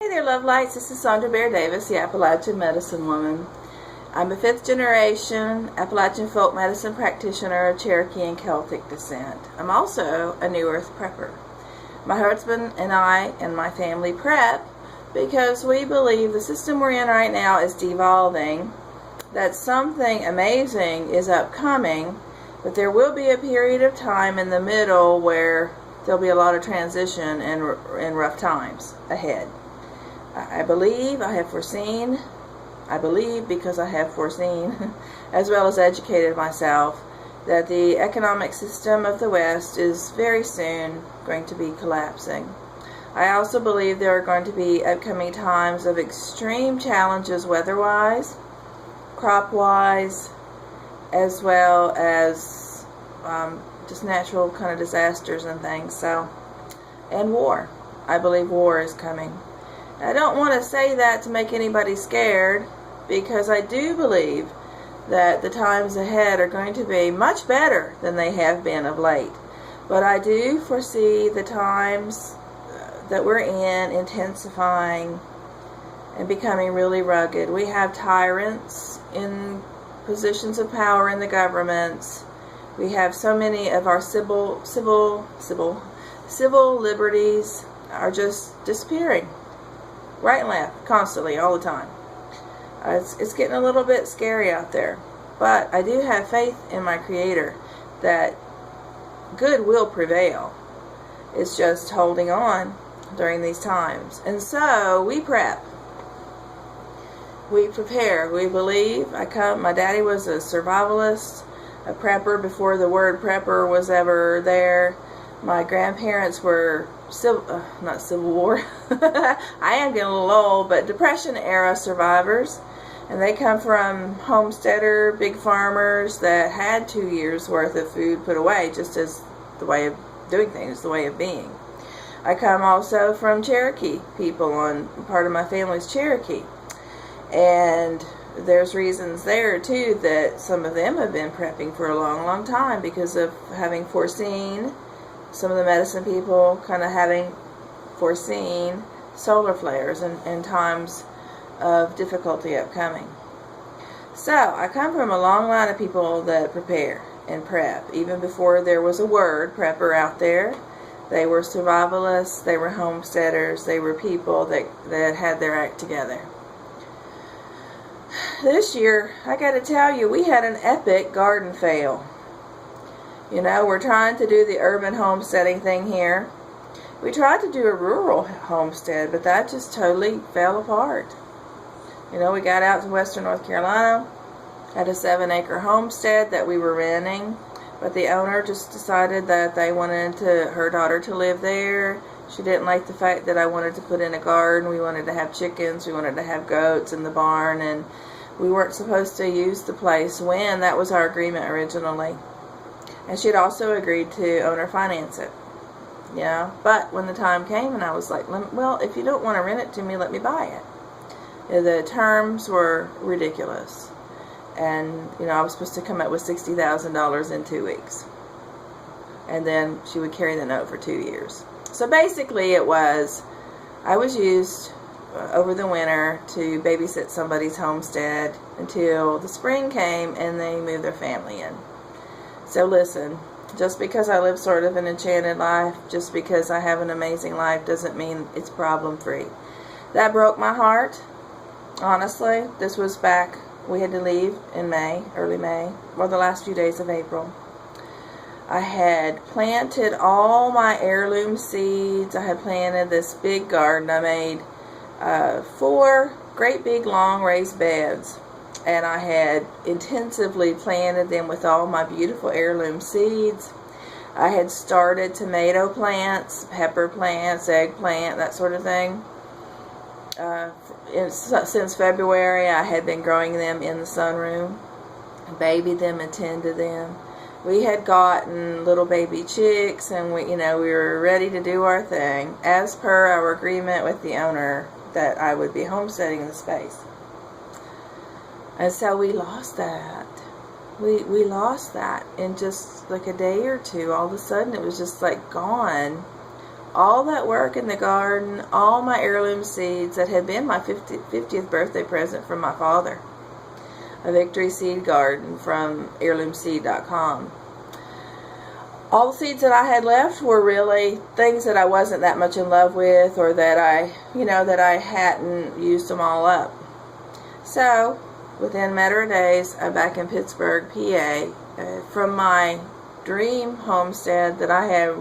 Hey there, love lights. This is Sandra Bear Davis, the Appalachian medicine woman. I'm a 5th generation Appalachian folk medicine practitioner of Cherokee and Celtic descent. I'm also a New Earth prepper. My husband and I and my family prep because we believe the system we're in right now is devolving, that something amazing is upcoming, but there will be a period of time in the middle where there'll be a lot of transition and rough times ahead. I believe because I have foreseen, as well as educated myself, that the economic system of the West is very soon going to be collapsing. I also believe there are going to be upcoming times of extreme challenges weather-wise, crop-wise, as well as just natural kind of disasters and things. And war. I believe war is coming. I don't want to say that to make anybody scared, because I do believe that the times ahead are going to be much better than they have been of late. But I do foresee the times that we're in intensifying and becoming really rugged. We have tyrants in positions of power in the governments. We have so many of our civil liberties are just disappearing. Right and left, constantly, all the time. It's getting a little bit scary out there. But I do have faith in my Creator that good will prevail. It's just holding on during these times. And so, we prep. We prepare. We believe. My daddy was a survivalist, a prepper before the word prepper was ever there. My grandparents were not Civil War. I am getting a little old, but Depression era survivors, and they come from homesteader, big farmers that had 2 years worth of food put away, just as the way of doing things, the way of being. I come also from Cherokee people. On part of my family's Cherokee, and there's reasons there too that some of them have been prepping for a long time because of having foreseen. Some of the medicine people kind of having foreseen solar flares and times of difficulty upcoming. So, I come from a long line of people that prepare and prep. Even before there was a word, prepper, out there, they were survivalists, they were homesteaders, they were people that had their act together. This year, I got to tell you, we had an epic garden fail. You know, we're trying to do the urban homesteading thing here. We tried to do a rural homestead, but that just totally fell apart. You know, we got out to western North Carolina, had a 7-acre homestead that we were renting, but the owner just decided that they wanted her daughter to live there. She didn't like the fact that I wanted to put in a garden. We wanted to have chickens, we wanted to have goats in the barn, and we weren't supposed to use the place when that was our agreement originally. And she'd also agreed to owner finance it. Yeah, but when the time came and I was like, well, if you don't want to rent it to me, let me buy it. The terms were ridiculous. And, you know, I was supposed to come up with $60,000 in 2 weeks. And then she would carry the note for 2 years. So basically I was used over the winter to babysit somebody's homestead until the spring came and they moved their family in. So listen, just because I live sort of an enchanted life, just because I have an amazing life, doesn't mean it's problem-free. That broke my heart, honestly. This was back, we had to leave in May, early May, or the last few days of April. I had planted all my heirloom seeds. I had planted this big garden. I made 4 great big long raised beds. And I had intensively planted them with all my beautiful heirloom seeds. I had started tomato plants, pepper plants, eggplant, that sort of thing. Since February, I had been growing them in the sunroom, babied them and tended them. We had gotten little baby chicks, and we were ready to do our thing, as per our agreement with the owner that I would be homesteading the space. And so we lost that. We lost that in just like a day or two. All of a sudden it was just like gone all that work in the garden, all my heirloom seeds that had been my 50th birthday present from my father. A victory seed garden from heirloomseed.com. All the seeds that I had left were really things that I wasn't that much in love with, or that I hadn't used them all up. So, within a matter of days, I'm back in Pittsburgh, PA, from my dream homestead that I had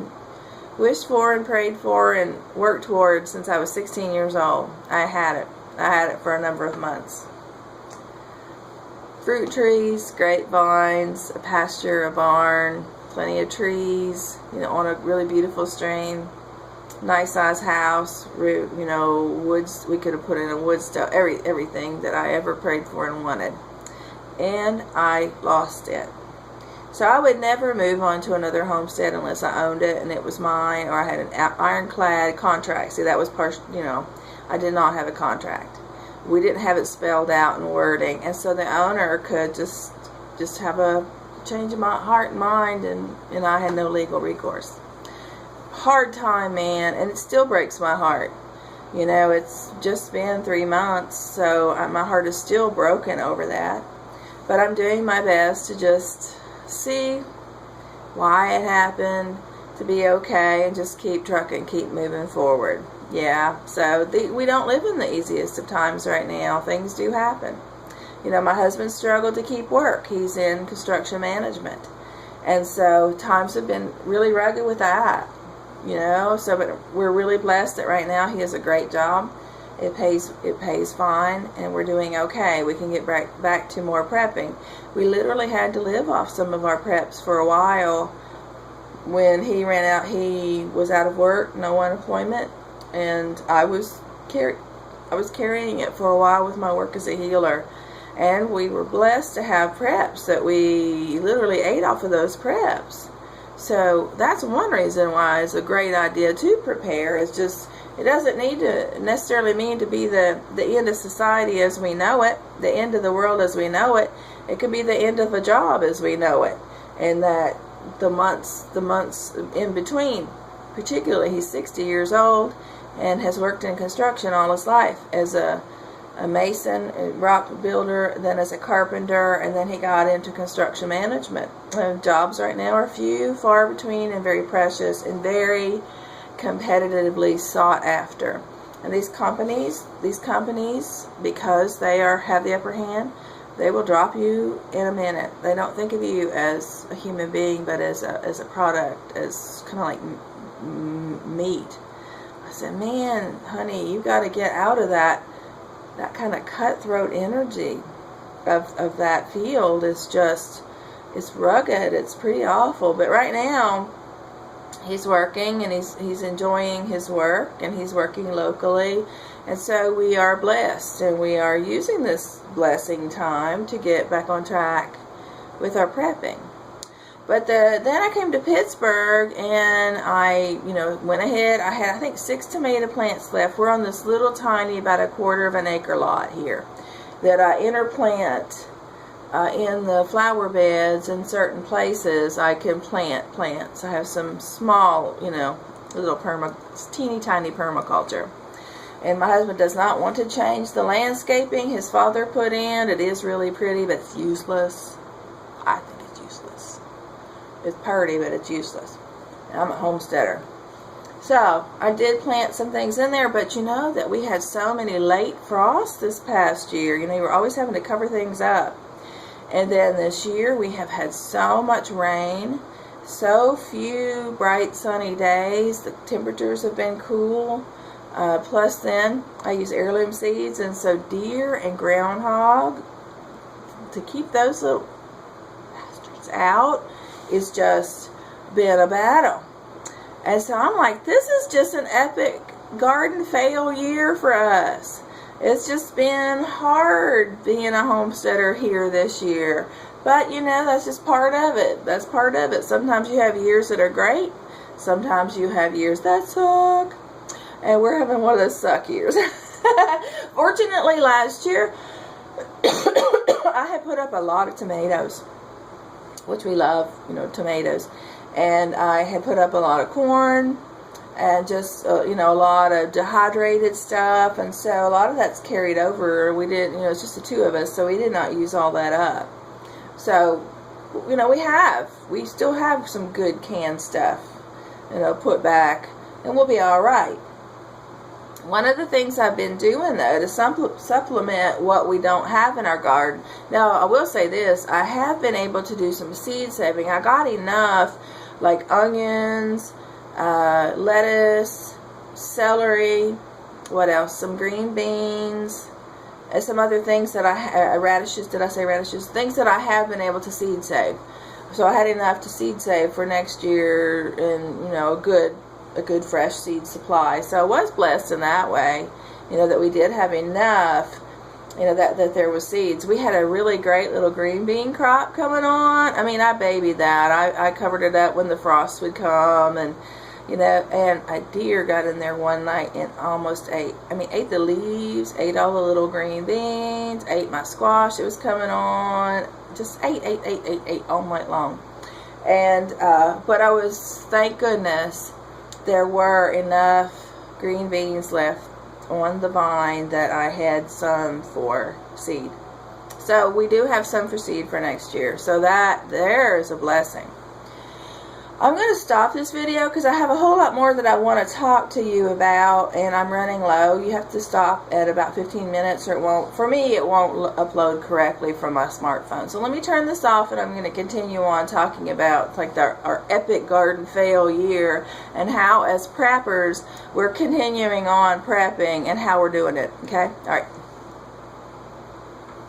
wished for and prayed for and worked towards since I was 16 years old. I had it. I had it for a number of months. Fruit trees, grapevines, a pasture, a barn, plenty of trees, on a really beautiful stream, nice size house, woods. We could have put in a wood stove, everything that I ever prayed for and wanted. And I lost it. So I would never move on to another homestead unless I owned it and it was mine, or I had an ironclad contract. See, that was I did not have a contract. We didn't have it spelled out in wording, and so the owner could just have a change of my heart and mind, and I had no legal recourse. Hard time, man, and it still breaks my heart. It's just been 3 months, so my heart is still broken over that. But I'm doing my best to just see why it happened, to be okay, and just keep trucking, keep moving forward. Yeah, so we don't live in the easiest of times right now. Things do happen. My husband struggled to keep work. He's in construction management. And so times have been really rugged with that. But we're really blessed that right now he has a great job. It pays fine, and we're doing okay. We can get back to more prepping. We literally had to live off some of our preps for a while. When he ran out, he was out of work, no unemployment, and I was carrying it for a while with my work as a healer. And we were blessed to have preps that we literally ate off of those preps. So that's one reason why it's a great idea to prepare. It's just, it doesn't need to necessarily mean to be the end of society as we know it, the end of the world as we know it. It could be the end of a job as we know it. And that the months in between, particularly he's 60 years old and has worked in construction all his life as a mason, a rock builder, then as a carpenter, and then he got into construction management. Jobs right now are few, far between, and very precious, and very competitively sought after. And these companies, because they have the upper hand, they will drop you in a minute. They don't think of you as a human being, but as a product, as kind of like meat. I said, man, honey, you got to get out of that kind of cutthroat energy of that field. It's rugged, it's pretty awful. But right now he's working, and he's enjoying his work, and he's working locally, and so we are blessed, and we are using this blessing time to get back on track with our prepping. But then I came to Pittsburgh, and I, went ahead. I had, I think, 6 tomato plants left. We're on this little tiny, about a 1/4 of an acre lot here that I interplant in the flower beds in certain places. I can plant plants. I have some small, little teeny tiny permaculture. And my husband does not want to change the landscaping his father put in. It is really pretty, but it's useless. I think it's useless. It's pretty, but it's useless. And I'm a homesteader. So, I did plant some things in there, but that we had so many late frosts this past year. You were always having to cover things up. And then this year, we have had so much rain, so few bright sunny days. The temperatures have been cool. Plus then, I use heirloom seeds, and so deer and groundhog, to keep those little bastards out, it's just been a battle. And so I'm like, this is just an epic garden fail year for us. It's just been hard being a homesteader here this year. But, that's just part of it. That's part of it. Sometimes you have years that are great. Sometimes you have years that suck. And we're having one of those suck years. Fortunately, last year, I had put up a lot of tomatoes, which we love, tomatoes. And I had put up a lot of corn, and just you know, a lot of dehydrated stuff, and so a lot of that's carried over. We didn't, you know, it's just the two of us, so we did not use all that up. So, you know, we still have some good canned stuff, you know, put back, and we'll be all right. One of the things I've been doing, though, to supplement what we don't have in our garden. Now, I will say this, I have been able to do some seed saving. I got enough, like onions, lettuce, celery, what else? Some green beans, and some other things that radishes, did I say radishes? Things that I have been able to seed save. So I had enough to seed save for next year, and, you know, a good fresh seed supply. So I was blessed in that way, you know, that we did have enough, you know, that there was seeds. We had a really great little green bean crop coming on. I mean, I babied that. I covered it up when the frost would come, and, you know, and a deer got in there one night and almost ate the leaves, ate all the little green beans, ate my squash that was coming on, just ate all night long. And, but I was, thank goodness, there were enough green beans left on the vine that I had some for seed. So we do have some for seed for next year. So that there is a blessing. I'm going to stop this video because I have a whole lot more that I want to talk to you about, and I'm running low. You have to stop at about 15 minutes or it won't, for me, it won't upload correctly from my smartphone. So let me turn this off, and I'm going to continue on talking about like our epic garden fail year, and how as preppers we're continuing on prepping and how we're doing it. Okay? All right.